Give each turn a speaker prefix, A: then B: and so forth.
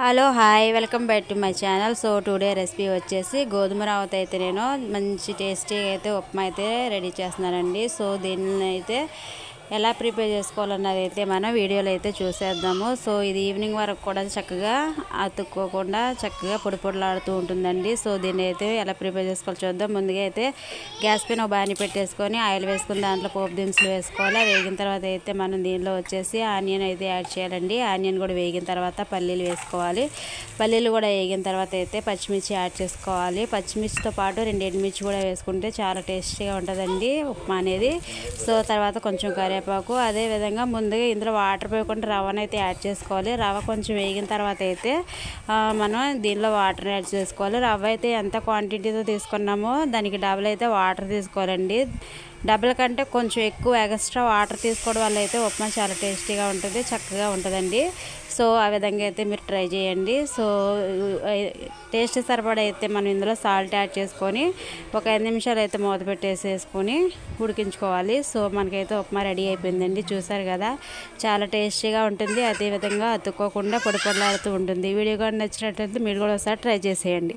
A: Hello hi welcome back to my channel. So today recipe వచ్చేసి గోధుమ రవ్వతో అయితే నేను మంచి టేస్టీ అయితే ఉప్మా అయితే రెడీ చేస్తున్నానండి. సో దీన్ని అయితే ఎలా ప్రిపేర్ చేసుకోవాలన్నది అయితే మనం వీడియోలో అయితే చూసేద్దాము. సో ఇది ఈవినింగ్ వరకు కూడా చక్కగా అతుక్కోకుండా చక్కగా పొడి పొడిలాడుతూ ఉంటుందండి. సో దీన్ని అయితే ఎలా ప్రిపేర్ చేసుకోవాలో చూద్దాం. ముందుగా అయితే గ్యాస్ పైన ఒక బాణీ పెట్టేసుకొని ఆయిల్ వేసుకుని దాంట్లో పోపు దినుసులు వేసుకోవాలి. వేగిన తర్వాత అయితే మనం దీనిలో వచ్చేసి ఆనియన్ అయితే యాడ్ చేయాలండి. ఆనియన్ కూడా వేగిన తర్వాత పల్లీలు వేసుకోవాలి. పల్లీలు కూడా వేగిన తర్వాత అయితే పచ్చిమిర్చి యాడ్ చేసుకోవాలి. పచ్చిమిర్చితో పాటు 2 ఎండుమిర్చి కూడా వేసుకుంటే చాలా టేస్టీగా ఉంటుందండి ఉప్మా అనేది. సో తర్వాత కొంచెం కరివేపాకు, అదేవిధంగా ముందుగా ఇందులో వాటర్ పోయకుండా రవ్వను అయితే యాడ్ చేసుకోవాలి. రవ్వ కొంచెం వేగిన తర్వాత అయితే మనం దీనిలో వాటర్ యాడ్ చేసుకోవాలి. రవ్వ అయితే ఎంత క్వాంటిటీతో తీసుకున్నామో దానికి డబుల్ అయితే వాటర్ తీసుకోవాలండి. డబుల్ కంటే కొంచెం ఎక్కువ ఎక్స్ట్రా వాటర్ తీసుకోవడం వల్ల అయితే ఉప్మా చాలా టేస్టీగా ఉంటుంది, చక్కగా ఉంటుందండి. సో ఆ విధంగా అయితే మీరు ట్రై చేయండి. సో టేస్ట్ సరిపడా అయితే మనం ఇందులో సాల్ట్ యాడ్ చేసుకొని ఒక 5 నిమిషాలు అయితే మూత పెట్టేసేసుకొని ఉడికించుకోవాలి. సో మనకైతే ఉప్మా రెడీ అయిపోయిందండి. చూసారు కదా, చాలా టేస్టీగా ఉంటుంది, అదేవిధంగా అతుక్కోకుండా పొడి పొడిలాడుతూ ఉంటుంది. వీడియో కూడా నచ్చినట్లయితే మీరు కూడా ఒకసారి ట్రై చేసేయండి.